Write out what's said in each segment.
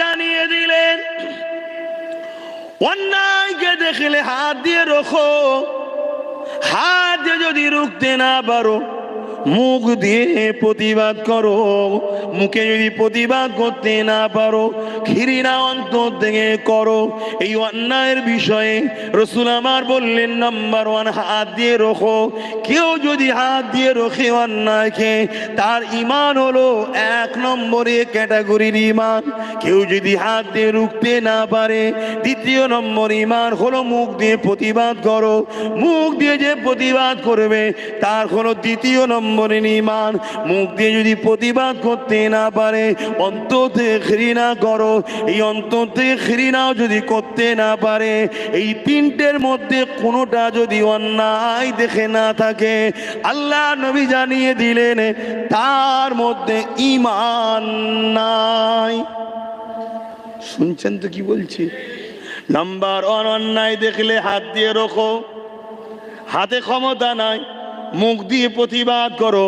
জানিয়ে দিলেন, অন্যায়কে দেখলে হাত দিয়ে রোখো, হাত দিয়ে যদি রুখতে না পারো মুখ দিয়ে প্রতিবাদ করো, মুখে যদি প্রতিবাদ করতে না পারো ঘৃণা অন্তর থেকে করো। এই অন্যায়ের বিষয়ে রাসূল আমার বললেন, নাম্বার 1 হাত দিয়ে রোখো। কেউ যদি হাত দিয়ে রোখে অন্যায়কে, তার ঈমান হলো 1 নম্বরে ক্যাটাগরির ঈমান। কেউ যদি হাত দিয়ে রুখতে না পারে, 2 নম্বর ঈমান হলো মুখ দিয়ে প্রতিবাদ করো। মুখ দিয়ে যে প্রতিবাদ করবে তার হলো 2 নম্বরের ঈমান। মুখ দিয়ে যদি প্রতিবাদ করতে না পারে, অন্তর থেকে ঘৃণা করো। এই অন্তর থেকে ঘৃণাও যদি করতে না পারে, এই 3টের মধ্যে কোনোটা যদি অন্যায় দেখে না থাকে, আল্লাহ নবী জানিয়ে দিলেন তার মধ্যে ঈমান নাই। শুনছেন তো কি বলছি? নাম্বার 1, অন্যায় দেখলে হাত দিয়ে রোখো। হাতে ক্ষমতা নাই, মুখ দিয়ে প্রতিবাদ করো।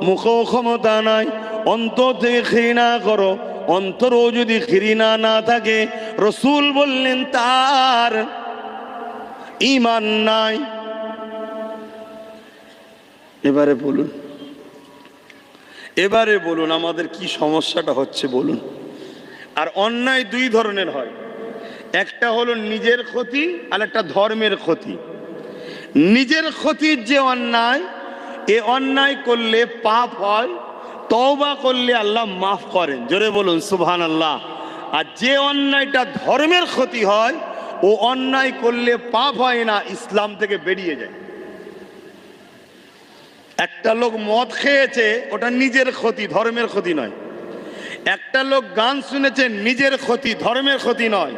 মুখেও ক্ষমতা নাই, অন্তর থেকে ঘৃণা করো। অন্তরও যদি ঘৃণা না থাকে, রাসূল বললেন তার ঈমান নাই। এবারে বলুন আমাদের কি সমস্যাটা হচ্ছে বলুন। আর অন্যায় 2 ধরনের হয়, একটা হলো নিজের ক্ষতি আর একটা ধর্মের ক্ষতি। নিজের ক্ষতির যে অন্যায়, এ অন্যায় করলে পাপ হয়, তওবা করলে আল্লাহ মাফ করেন। জোরে বলুন সুবহানাল্লাহ। আর যে অন্যায়টা ধর্মের ক্ষতি হয়, ও অন্যায় করলে পাপ হয় না, ইসলাম থেকে বেরিয়ে যায়। একটা লোক মদ খেয়েছে, ওটা নিজের ক্ষতি, ধর্মের ক্ষতি নয়। একটা লোক গান শুনেছে, নিজের ক্ষতি, ধর্মের ক্ষতি নয়।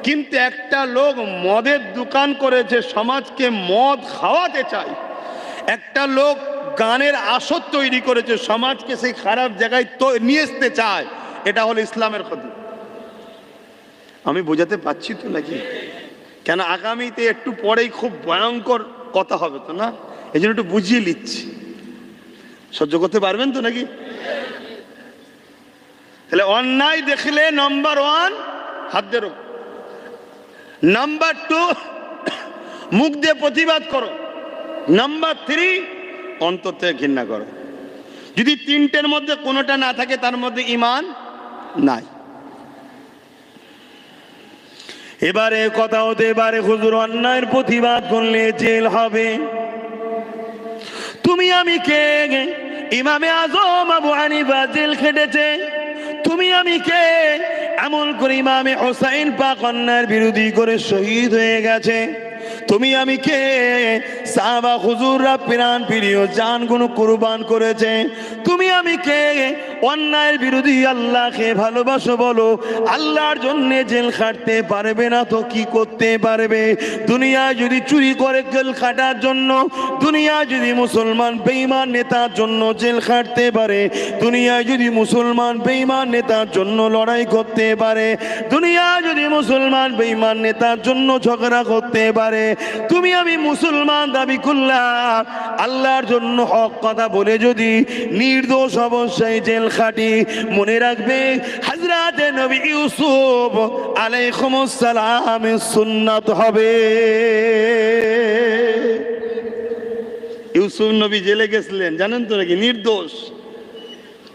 কিন্তু একটা লোক মদের দোকান করেছে, সমাজকে মদ খাওয়াতে চায়। একটা লোক গানের আসর তৈরি করেছে, সমাজকে সেই খারাপ জায়গায় নিয়ে আসতে চায়। এটা হলো ইসলামের ক্ষতি। আমি বোঝাতে পারছি তো নাকি? কেন আগামীতে একটু পরেই খুব ভয়ঙ্কর কথা হবে তো না, এই জন্য একটু বুঝিয়ে নিচ্ছি। সহ্য করতে পারবেন তো নাকি? তাহলে অন্যায় দেখলে নাম্বার 1 হাত দিয়ে রোখো। নাম্বার 2 মুখ দিয়ে প্রতিবাদ করো। নাম্বার 3 অন্তর থেকে ঘৃণা করো। যদি 3টের মধ্যে কোনোটা না থাকে, তার মধ্যে ঈমান নাই। এবারে কথা হতে পারে হুজুর অন্যায়ের প্রতিবাদ করলে জেল হবে। তুমি আমি কে? ইমামে আজম আবু হানিফা জেল খেটেছে। তুমি আমি কে? এমন করে ইমামে হোসাইন পাক অন্যায়ের বিরোধী করে শহীদ হয়ে গেছে। তুমি আমি কে? সাহাবা হুজুররা প্রাণ প্রিয় জানগুলো কুরবান করেছে। তুমি আমি কে? অন্যায়ের বিরোধী আল্লাহকে ভালোবাসো বলো। আল্লাহর জন্য জেল খাটতে পারবে না তো কি করতে পারবে? দুনিয়ায় যদি চুরি করে জেল খাটার জন্য, দুনিয়ায় যদি মুসলমান বেঈমান নেতার জন্য জেল খাটতে পারে, দুনিয়ায় যদি মুসলমান বেঈমান নেতার জন্য লড়াই করতে পারে, দুনিয়ায় যদি মুসলমান বেঈমান নেতার জন্য ঝগড়া করতে পারে, তুমি আমি মুসলমান দাবি করলাম, আল্লাহর জন্য হক কথা বলে যদি নির্দোষ অবস্থায় জেল খাটি, মনে রাখবে হযরত নবী ইউসুফ আলাইহিস সালামের সুন্নাত হবে। ইউসুফ নবী জেলে গেছিলেন জানেন তো নাকি? নির্দোষ।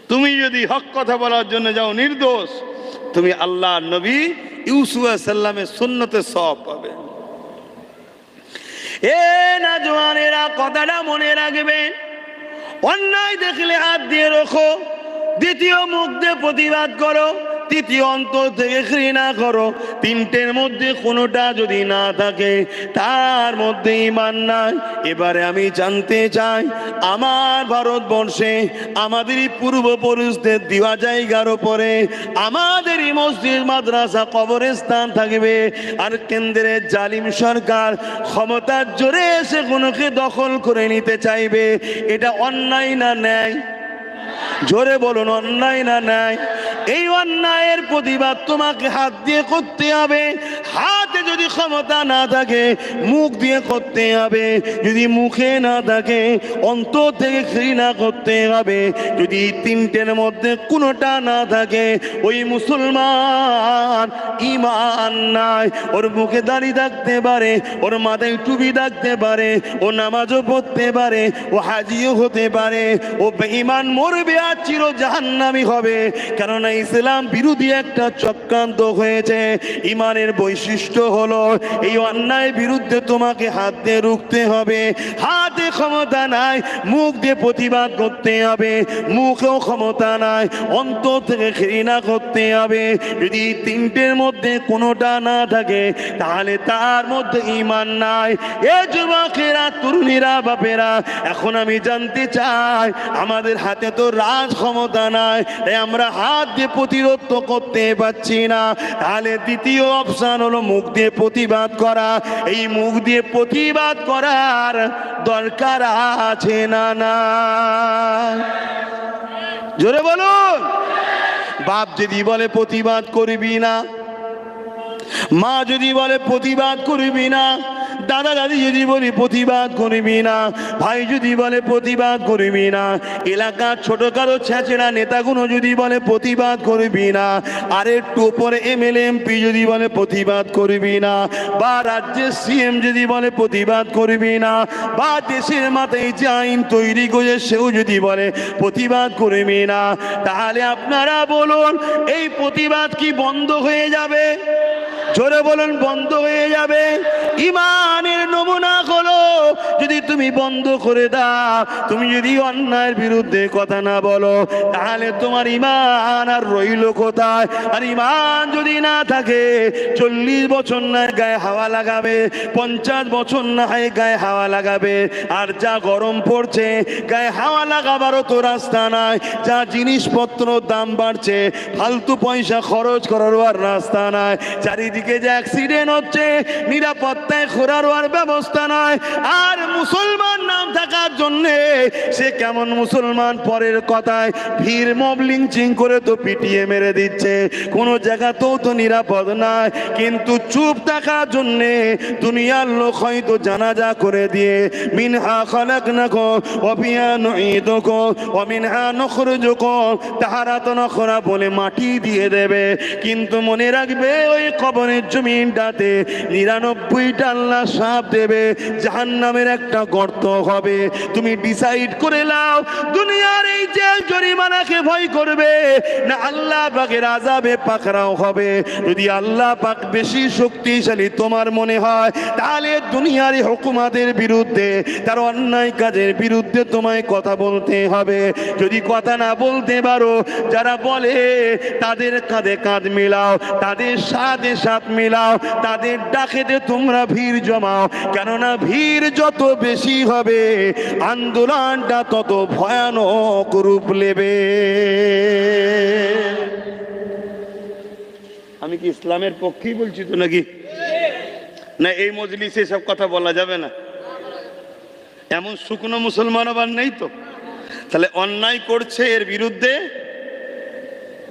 তুমি যদি হক কথা বলার জন্য যাও নির্দোষ, তুমি আল্লাহর নবী ইউসুফ আলাইহিস সালামের সুন্নতে সওয়াব পাবে। এ নওজওয়ানেরা কথাটা মনে রাখবেন, অন্যায় দেখলে হাত দিয়ে রোখো। 2 মুখ দিয়ে প্রতিবাদ করো। 3 অন্তর থেকে ঘৃণা করো। 3টের মধ্যে কোনোটা যদি না থাকে, তার মধ্যে ঈমান নাই। এবারে আমি জানতে চাই, আমার ভারতবর্ষে আমাদেরই পূর্বপুরুষদের দেওয়া জায়গার উপরে আমাদেরই মসজিদ মাদ্রাসা কবরস্থান থাকবে, আর কেন্দ্রের জালিম সরকার ক্ষমতার জোরে এসে কোনোকে দখল করে নিতে চাইবে। এটা অন্যায় না ন্যায়? জোরে বলুন, অন্যায় না ন্যায়? এই অন্যায়ের প্রতিবাদ তোমাকে হাত দিয়ে করতে হবে। হাতে যদি ক্ষমতা না থাকে মুখ দিয়ে করতে হবে, যদি মুখে না থাকে অন্তর থেকে ঘৃণা করতে হবে। যদি তিনটের মধ্যে কোনোটা না থাকে ওই মুসলমান ঈমান নাই। ওর মুখে দাড়ি থাকতে পারে, ওর মাথায় টুপি থাকতে পারে, ও নামাজও পড়তে পারে, ও হাজিও হতে পারে, ও বেঈমান মরবে আর চির জাহান্নামী হবে। কেননা ইসলাম বিরোধী একটা চক্রান্ত হয়েছে। ঈমানের বৈশিষ্ট্য হলো এই অন্যায়ের বিরুদ্ধে তোমাকে হাত দিয়ে রুখতে হবে। হাতে ক্ষমতা নাই, মুখ দিয়ে প্রতিবাদ করতে হবে। মুখেও ক্ষমতা নাই, অন্তর থেকে ঘৃণা করতে হবে। যদি তিনটের মধ্যে কোনোটা না থাকে তাহলে তার মধ্যে ঈমান নাই। এ যুবকেরা, তরুণীরা, বাপেরা, এখন আমি জানতে চাই, আমাদের হাতে তো রাজ ক্ষমতা নাই, তাই আমরা হাত দিয়ে প্রতিরোধ তো করতে পারছি না। তাহলে দ্বিতীয় অপশন হলো মুখ দিয়ে প্রতিবাদ করা। এই মুখ দিয়ে প্রতিবাদ করার দরকার আছে না? না, জোরে বলুন। বাপ যদি বলে প্রতিবাদ করবি না, মা যদি বলে প্রতিবাদ করবি না, দাদা দাদি যদি বলে প্রতিবাদ করবি না, ভাই যদি বলে প্রতিবাদ করবি না, এলাকার ছোটখাটো ছেঁচড়া নেতাগুলো যদি বলে প্রতিবাদ করবি না, আর একটু উপরে এমএলএ এমপি যদি বলে প্রতিবাদ করবি না, বা রাজ্যের সিএম যদি বলে প্রতিবাদ করবি না, বা দেশের মাথায় যে আইন তৈরি করে সেও যদি বলে প্রতিবাদ করবি না, তাহলে আপনারা বলুন এই প্রতিবাদ কি বন্ধ হয়ে যাবে? জোরে বলুন, বন্ধ হয়ে যাবে? ঈমানের নমুনা হলো যদি তুমি বন্ধ করে দাও, তুমি যদি অন্যায়ের বিরুদ্ধে কথা না বলো, তাহলে তোমার ঈমান আর রইল কোথায়? আর ঈমান যদি না থাকে 40 বছর না গায়ে হাওয়া লাগাবে, 50 বছর না হয় গায়ে হাওয়া লাগাবে। আর যা গরম পড়ছে গায়ে হাওয়া লাগাবারও তো রাস্তা নাই। যা জিনিসপত্র দাম বাড়ছে, ফালতু পয়সা খরচ করারও আর রাস্তা নাই। চারিদিকে যে অ্যাক্সিডেন্ট হচ্ছে, নিরাপত্তায় ঘোরারও আর ব্যবস্থা নাই। আর মুসলমান নাম থাকার জন্যে সে কেমন মুসলমান, পরের কথায় ভিড় মব লিঞ্চিং করে তো পিটিয়ে মেরে দিচ্ছে, কোনো জায়গাতেও তো নিরাপদ নাই। কিন্তু চুপ থাকার জন্যে দুনিয়ার লোক হয়তো জানাজা করে দিয়ে মিনহা খালাকনাকুম ওয়া ফিহা নুঈদুকুম ওয়া মিনহা নুখরিজুকুম তাহারাতান উখরা বলে মাটি দিয়ে দেবে। কিন্তু মনে রাখবে ওই কবরের জমিনটাতে 99টা আল্লাহ সাপ দেবে, জাহান্নামের একটা গর্ত হবে। তুমি ডিসাইড করে নাও, দুনিয়ার এই জেল জরিমানাকে ভয় করবে না আল্লাহ পাকের আযাবে পাকড়াও হবে? যদি আল্লাহ পাক বেশি শক্তিশালী তোমার মনে হয়, তাহলে দুনিয়ার হুকুমাতের বিরুদ্ধে, তার অন্যায় কাজের বিরুদ্ধে তোমায় কথা বলতে হবে। যদি কথা না বলতে পারো, যারা বলে তাদের কাঁধে কাঁধ মিলাও, তাদের সাথে সাথ মিলাও, তাদের ডাকেতে তোমরা ভিড় জমাও। কেননা ভিড় যত বেশি হবে আন্দোলনটা তত ভয়ানক রূপ নেবে। আমি কি ইসলামের পক্ষেই বলছি তো নাকি? না এই মজলিসে সব কথা বলা যাবে না? এমন শুকনো মুসলমান আবার নেই তো? তাহলে অন্যায় করছে এর বিরুদ্ধে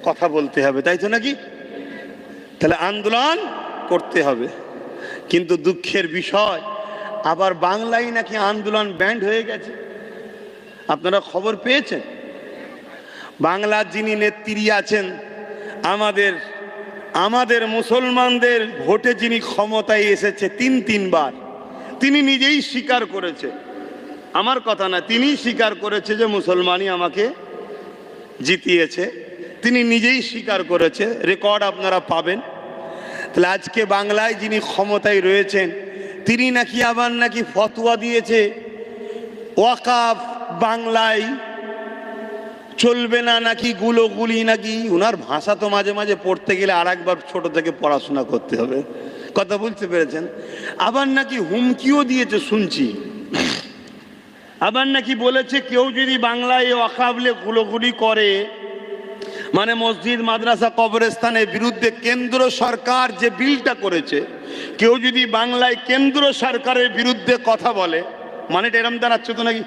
কথা বলতে হবে, তাই তো নাকি? তাহলে আন্দোলন করতে হবে। কিন্তু দুঃখের বিষয়, আবার বাংলায় নাকি আন্দোলন ব্যান্ড হয়ে গেছে। আপনারা খবর পেয়েছেন? বাংলার যিনি নেত্রী আছেন, আমাদের মুসলমানদের ভোটে যিনি ক্ষমতায় এসেছে 3বার, তিনি নিজেই স্বীকার করেছে, আমার কথা না, তিনি স্বীকার করেছে যে মুসলমানই আমাকে জিতিয়েছে। তিনি নিজেই স্বীকার করেছে, রেকর্ড আপনারা পাবেন। তাহলে আজকে বাংলায় যিনি ক্ষমতায় রয়েছেন, তিনি নাকি আবার নাকি ফতোয়া দিয়েছে ওয়াকাফ বাংলায় চলবে না, নাকি গুলোগুলি, নাকি ওনার ভাষা তো মাঝে মাঝে পড়তে গেলে আর একবার ছোট থেকে পড়াশোনা করতে হবে। কথা বুঝতে পেরেছেন? আবার নাকি হুমকিও দিয়েছে শুনছি। আবার নাকি বলেছে কেউ যদি বাংলায় ওয়াকাফলে গুলোগুলি করে, মানে মসজিদ মাদ্রাসা কবরস্থানের বিরুদ্ধে কেন্দ্র সরকার যে বিলটা করেছে, কেউ যদি বাংলায় কেন্দ্র সরকারের বিরুদ্ধে কথা বলে, মানে এরম দাঁড়াচ্ছে তো নাকি?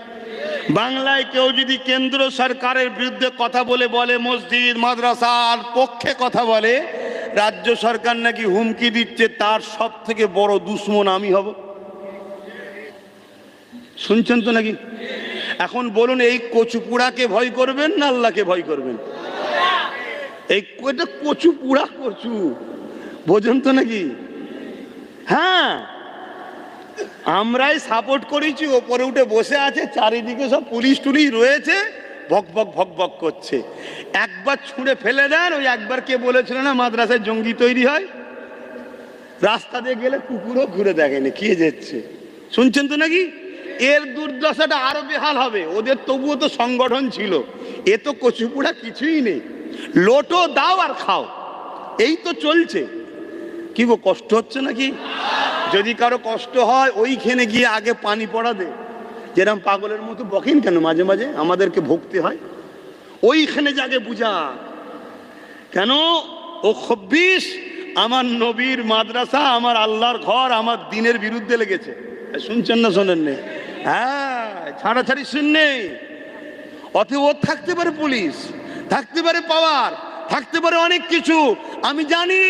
বাংলায় কেউ যদি কেন্দ্র সরকারের বিরুদ্ধে কথা বলে মসজিদ মাদ্রাসার পক্ষে কথা বলে, রাজ্য সরকার নাকি হুমকি দিচ্ছে তার সব থেকে বড় দুশ্মন আমি হব। শুনছেন তো নাকি? এখন বলুন, এই কচুপুড়াকে ভয় করবেন না আল্লাহকে ভয় করবেন? এই এটা কচুপুড়া, কচু বোঝেন তো নাকি? হ্যাঁ, আমরাই সাপোর্ট করেছি, ওপরে উঠে বসে আছে, চারিদিকে সব পুলিশ টুলিশ রয়েছে, ভক ভক ভক ভক করছে। একবার ছুঁড়ে ফেলে দেন। ওই একবার কে বলেছিল না মাদ্রাসায় জঙ্গি তৈরি হয়? রাস্তা দিয়ে গেলে কুকুরও ঘুরে দেখেনি কি যাচ্ছে। শুনছেন তো নাকি? এর দুর্দশাটা আরো বেহাল হবে। ওদের তবুও তো সংগঠন ছিল, এ তো কচুপুড়া কিছুই নেই। লোটো দাও আর খাও, এই তো চলছে। কি গো, কষ্ট হচ্ছে নাকি? যদি কারো কষ্ট হয় ওইখানে গিয়ে আগে পানি পড়া দে। যেরকম পাগলের মতো বকেন কেন মাঝে মাঝে আমাদেরকে ভুগতে হয়? ওইখানে যাকে বুঝা কেন ও 26 আমার নবীর মাদ্রাসা, আমার আল্লাহর ঘর, আমার দিনের বিরুদ্ধে লেগেছে। শুনছেন না শোনেন নেই? হ্যাঁ, ছাড়াছাড়ি শুননে। অতএব থাকতে পারে পুলিশ, থাকতে পারে পাওয়ার, থাকতে পারে অনেক কিছু, আমি জানি।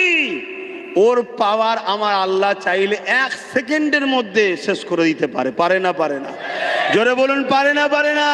ওর পাওয়ার আমার আল্লাহ চাইলে 1 সেকেন্ডের মধ্যে শেষ করে দিতে পারে। পারে না? পারে না? জোরে বলুন, পারে না? পারে না?